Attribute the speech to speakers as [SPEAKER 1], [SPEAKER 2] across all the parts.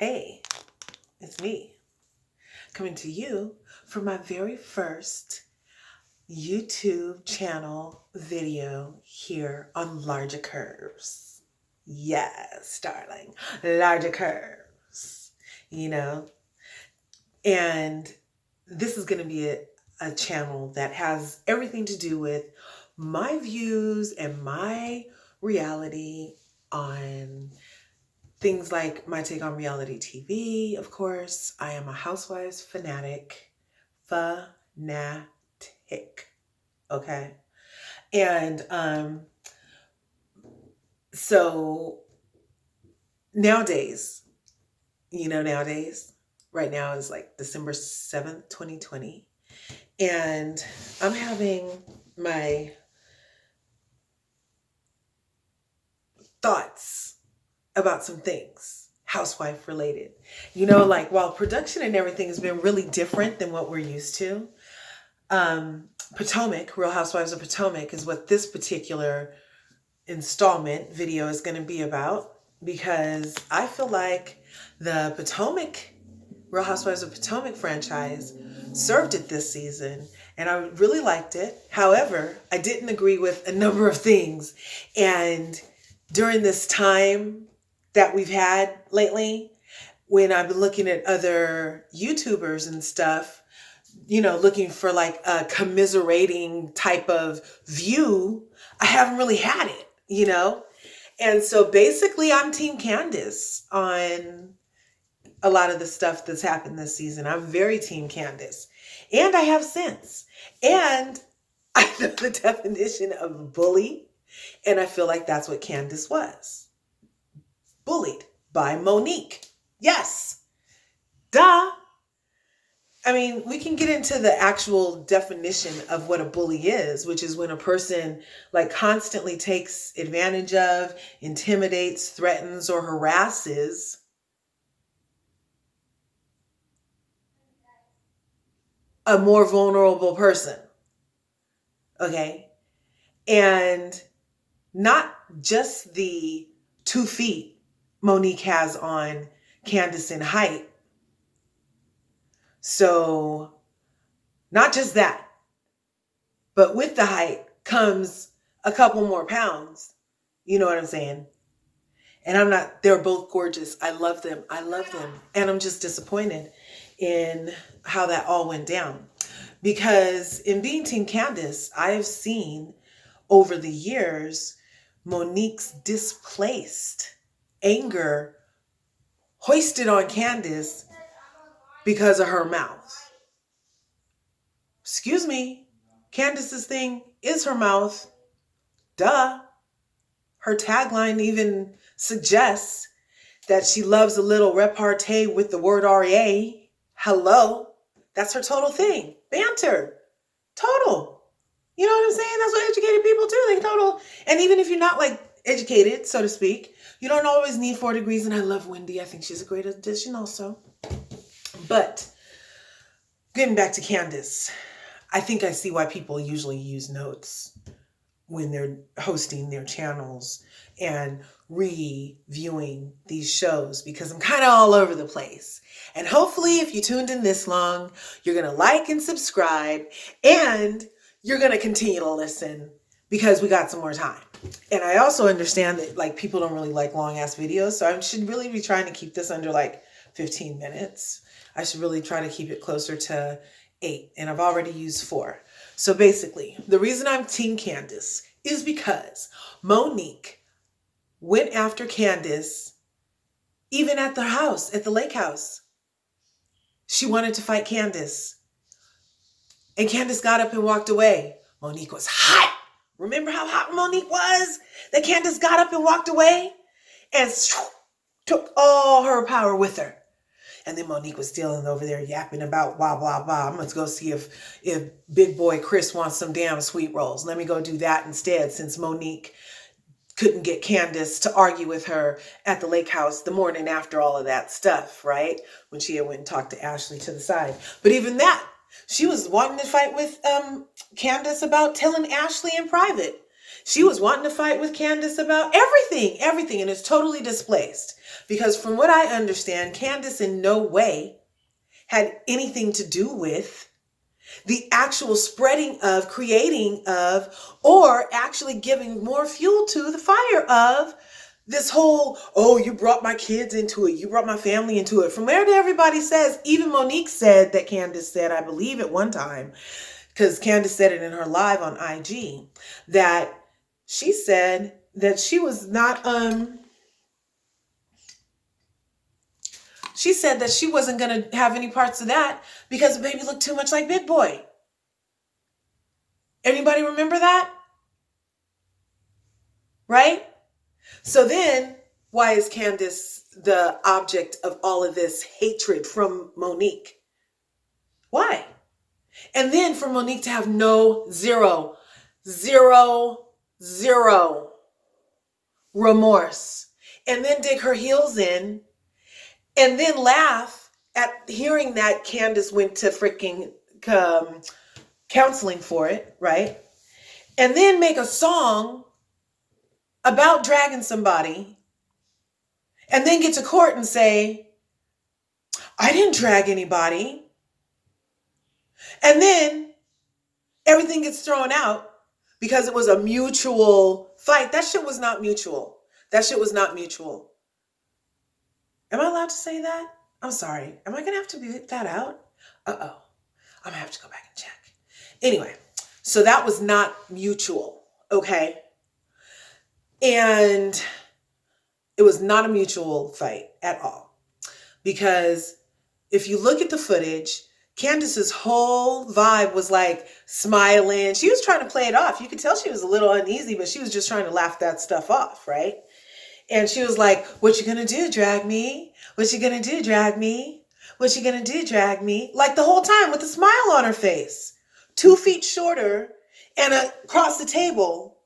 [SPEAKER 1] Hey, it's me coming to you for my very first YouTube channel video here on Larger Curves. Yes, darling, larger curves, and this is going to be a channel that has everything to do with my views and my reality on things like my take on reality TV. Of course, I am a Housewives fanatic. Okay? And so nowadays, right now is like December 7th, 2020. And I'm having my thoughts about some things, housewife related. While production and everything has been really different than what we're used to, Potomac, Real Housewives of Potomac is what this particular installment video is going to be about, because I feel like the Real Housewives of Potomac franchise served it this season, and I really liked it. However, I didn't agree with a number of things, and during this time that we've had lately, when I've been looking at other YouTubers and stuff, looking for like a commiserating type of view, I haven't really had it, And so basically I'm Team Candaice on a lot of the stuff that's happened this season. I'm very Team Candaice. And I have sense. And I know the definition of bully. And I feel like that's what Candaice was. Bullied by Monique. Yes. Duh. I mean, we can get into the actual definition of what a bully is, which is when a person constantly takes advantage of, intimidates, threatens, or harasses a more vulnerable person. Okay? And not just the 2 feet Monique has on Candaice in height. So not just that, but with the height comes a couple more pounds. You know what I'm saying? And they're both gorgeous. I love them. And I'm just disappointed in how that all went down. Because in being Team Candaice, I have seen over the years Monique's displaced anger hoisted on Candaice because of her mouth. Excuse me, Candaice's thing is her mouth. Duh. Her tagline even suggests that she loves a little repartee with the word RA. Hello. That's her total thing. Banter. Total. You know what I'm saying? That's what educated people do. They total. And even if you're not educated, so to speak, you don't always need 4 degrees. And I love Wendy. I think she's a great addition also. But getting back to Candaice, I think I see why people usually use notes when they're hosting their channels and reviewing these shows, because I'm kind of all over the place. And hopefully if you tuned in this long, you're going to like and subscribe, and you're going to continue to listen because we got some more time. And I also understand that people don't really like long ass videos. So I should really be trying to keep this under 15 minutes. I should really try to keep it closer to 8, and I've already used 4. So basically, the reason I'm Team Candaice is because Monique went after Candaice even at the house, at the lake house. She wanted to fight Candaice. And Candaice got up and walked away. Monique was hot. Remember how hot Monique was? That Candaice got up and walked away and took all her power with her. And then Monique was still over there yapping about blah, blah, blah. I'm going to go see if big boy Chris wants some damn sweet rolls. Let me go do that instead, since Monique couldn't get Candaice to argue with her at the lake house the morning after all of that stuff, right? When she had went and talked to Ashley to the side. But even that, she was wanting to fight with Candaice about telling Ashley in private. She was wanting to fight with Candaice about everything, and it's totally displaced. Because from what I understand, Candaice in no way had anything to do with the actual spreading of, creating of, or actually giving more fuel to the fire of this whole, oh, you brought my kids into it. You brought my family into it. From where everybody says, even Monique said that Candaice said, I believe at one time, because Candaice said it in her live on IG, that she said that she was not, she said that she wasn't going to have any parts of that because the baby looked too much like Big Boy. Anybody remember that? Right? So then, why is Candaice the object of all of this hatred from Monique? Why? And then for Monique to have zero remorse, and then dig her heels in, and then laugh at hearing that Candaice went to freaking counseling for it, right? And then make a song about dragging somebody, and then get to court and say, I didn't drag anybody. And then everything gets thrown out because it was a mutual fight. That shit was not mutual. That shit was not mutual. Am I allowed to say that? I'm sorry. Am I going to have to beat that out? Uh-oh. I'm going to have to go back and check. Anyway, so that was not mutual, okay? And it was not a mutual fight at all. Because if you look at the footage, Candaice's whole vibe was like smiling. She was trying to play it off. You could tell she was a little uneasy, but she was just trying to laugh that stuff off, right? And she was like, what you gonna do, drag me? What you gonna do, drag me? What you gonna do, drag me? Like the whole time with a smile on her face. 2 feet shorter and across the table.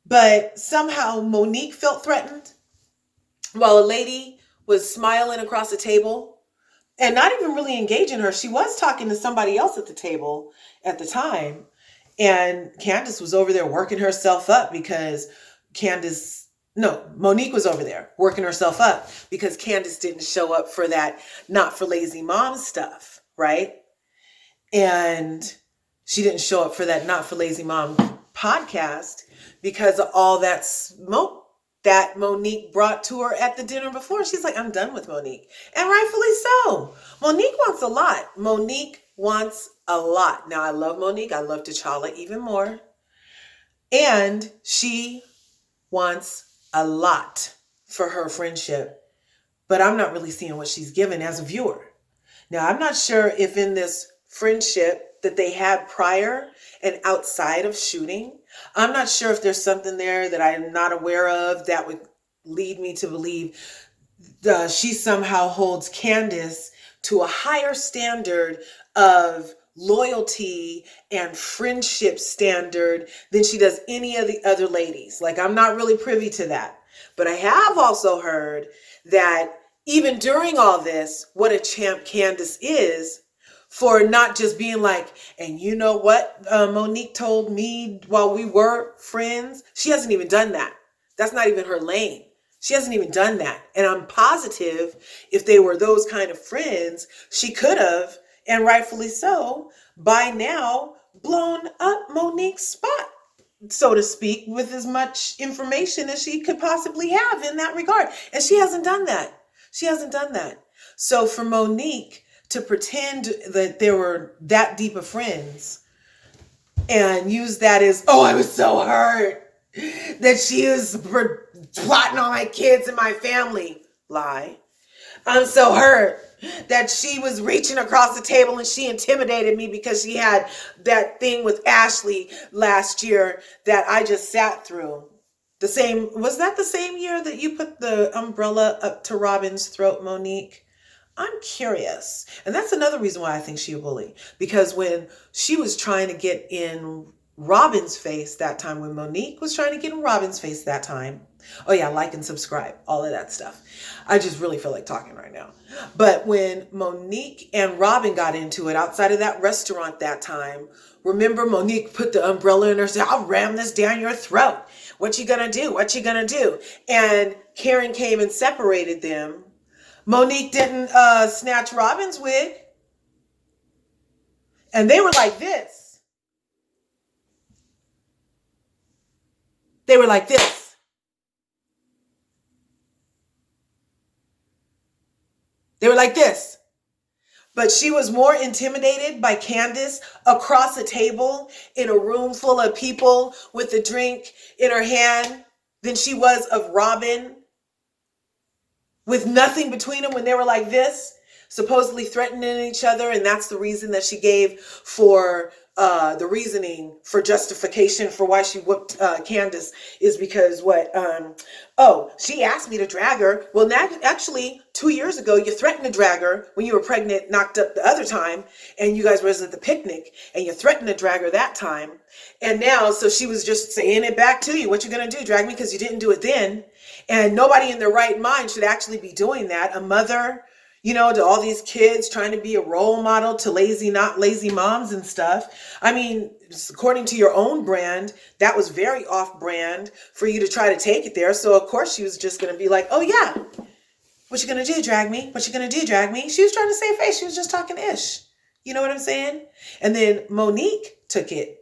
[SPEAKER 1] But somehow Monique felt threatened while a lady was smiling across the table and not even really engaging her. She was talking to somebody else at the table at the time. And Candaice was over there working herself up because Monique was over there working herself up because Candaice didn't show up for that Not for Lazy Mom stuff, right? And she didn't show up for that Not for Lazy Mom podcast because of all that smoke that Monique brought to her at the dinner before. She's like, I'm done with Monique. And rightfully so. Monique wants a lot. Monique wants a lot. Now, I love Monique. I love T'Challa even more. And she wants a lot for her friendship. But I'm not really seeing what she's given as a viewer. Now, I'm not sure if in this friendship that they had prior and outside of shooting, I'm not sure if there's something there that I'm not aware of that would lead me to believe she somehow holds Candaice to a higher standard of loyalty and friendship standard than she does any of the other ladies. Like, I'm not really privy to that. But I have also heard that even during all this, what a champ Candaice is for not just being like, and you know what Monique told me while we were friends? She hasn't even done that. That's not even her lane. She hasn't even done that. And I'm positive if they were those kind of friends, she could have, and rightfully so, by now blown up Monique's spot, so to speak, with as much information as she could possibly have in that regard. And she hasn't done that. She hasn't done that. So for Monique to pretend that they were that deep of friends and use that as, oh, I was so hurt that she was plotting on my kids and my family. Lie. I'm so hurt that she was reaching across the table and she intimidated me because she had that thing with Ashley last year that I just sat through. Was that the same year that you put the umbrella up to Robin's throat, Monique? I'm curious. And that's another reason why I think she a bully. Because when she was trying to get in Robin's face that time, when Monique was trying to get in Robin's face that time. Oh yeah, like and subscribe, all of that stuff. I just really feel like talking right now. But when Monique and Robin got into it outside of that restaurant that time, remember Monique put the umbrella in her and said, I'll ram this down your throat. What you gonna do? What you gonna do? And Karen came and separated them. Monique didn't snatch Robin's wig. And they were like this. They were like this. They were like this. But she was more intimidated by Candaice across a table in a room full of people with a drink in her hand than she was of Robin with nothing between them when they were like this, supposedly threatening each other. And that's the reason that she gave for the reasoning for justification for why she whooped Candaice is because she asked me to drag her. Well, actually 2 years ago, you threatened to drag her when you were pregnant, knocked up the other time, and you guys were at the picnic, and you threatened to drag her that time. And now, so she was just saying it back to you. What you gonna do, drag me because you didn't do it then? And nobody in their right mind should actually be doing that. A mother, to all these kids trying to be a role model to not lazy moms and stuff. I mean, according to your own brand, that was very off brand for you to try to take it there. So of course she was just going to be like, oh yeah, what you going to do, drag me? What you going to do, drag me? She was trying to save face. She was just talking ish. You know what I'm saying? And then Monique took it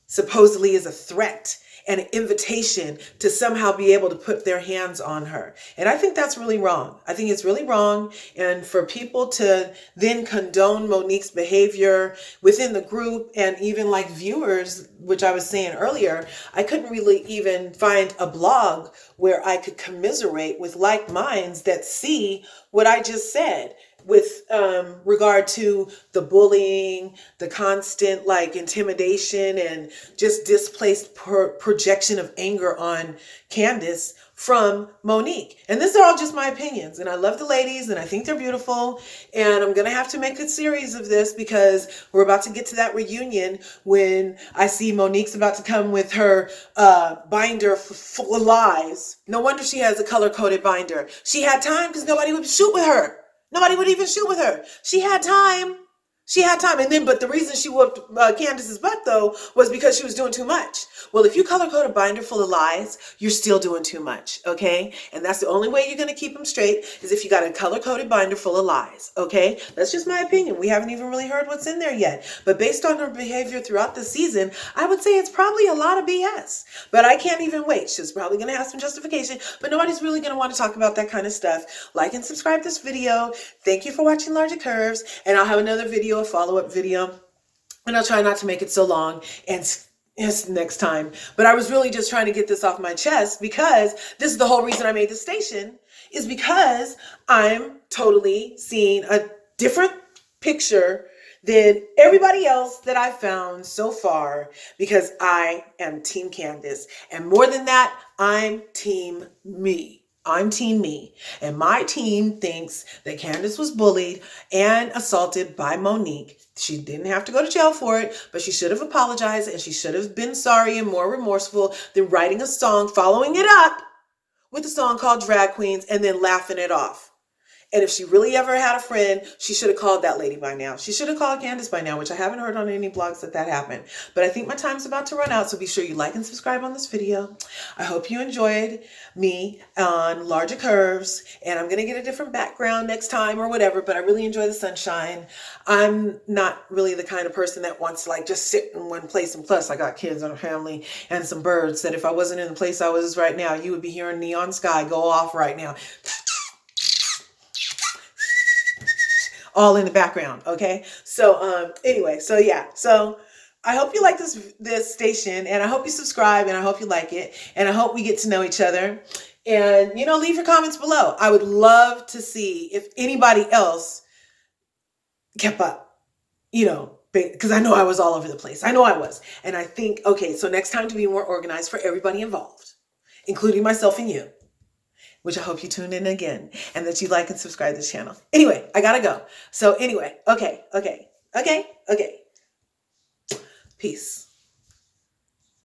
[SPEAKER 1] supposedly as a threat and an invitation to somehow be able to put their hands on her. And I think that's really wrong. I think it's really wrong. And for people to then condone Monique's behavior within the group and even like viewers, which I was saying earlier, I couldn't really even find a blog where I could commiserate with like minds that see what I just said. With regard to the bullying, the constant intimidation and just displaced projection of anger on Candaice from Monique. And these are all just my opinions. And I love the ladies and I think they're beautiful. And I'm going to have to make a series of this because we're about to get to that reunion when I see Monique's about to come with her binder full of lies. No wonder she has a color-coded binder. She had time because nobody would shoot with her. Nobody would even shoot with her. She had time. And then, but the reason she whooped Candaice's butt, though, was because she was doing too much. Well, if you color code a binder full of lies, you're still doing too much, okay? And that's the only way you're going to keep them straight is if you got a color-coded binder full of lies, okay? That's just my opinion. We haven't even really heard what's in there yet. But based on her behavior throughout the season, I would say it's probably a lot of BS. But I can't even wait. She's probably going to have some justification, but nobody's really going to want to talk about that kind of stuff. Like and subscribe this video. Thank you for watching Larger Curves, and I'll have another video, a follow-up video, and I'll try not to make it so long and next time. But I was really just trying to get this off my chest because this is the whole reason I made this station, is because I'm totally seeing a different picture than everybody else that I've found so far because I am Team Candaice. And more than that, I'm Team me. I'm Team me. And my team thinks that Candaice was bullied and assaulted by Monique. She didn't have to go to jail for it, but she should have apologized and she should have been sorry and more remorseful than writing a song, following it up with a song called Drag Queens and then laughing it off. And if she really ever had a friend, she should have called that lady by now. She should have called Candaice by now, which I haven't heard on any blogs that happened. But I think my time's about to run out, so be sure you like and subscribe on this video. I hope you enjoyed me on Larger Curves, and I'm going to get a different background next time or whatever, but I really enjoy the sunshine. I'm not really the kind of person that wants to just sit in one place, and plus I got kids and a family and some birds that if I wasn't in the place I was right now, you would be hearing Neon Sky go off right now. All in the background, okay? So anyway, so yeah. So I hope you like this station, and I hope you subscribe, and I hope you like it, and I hope we get to know each other. And leave your comments below. I would love to see if anybody else kept up, because I know I was all over the place. I know I was. And I think, okay, so next time to be more organized for everybody involved, including myself and you, which I hope you tune in again and that you like and subscribe to this channel. Anyway, I gotta go. So anyway, okay. Peace.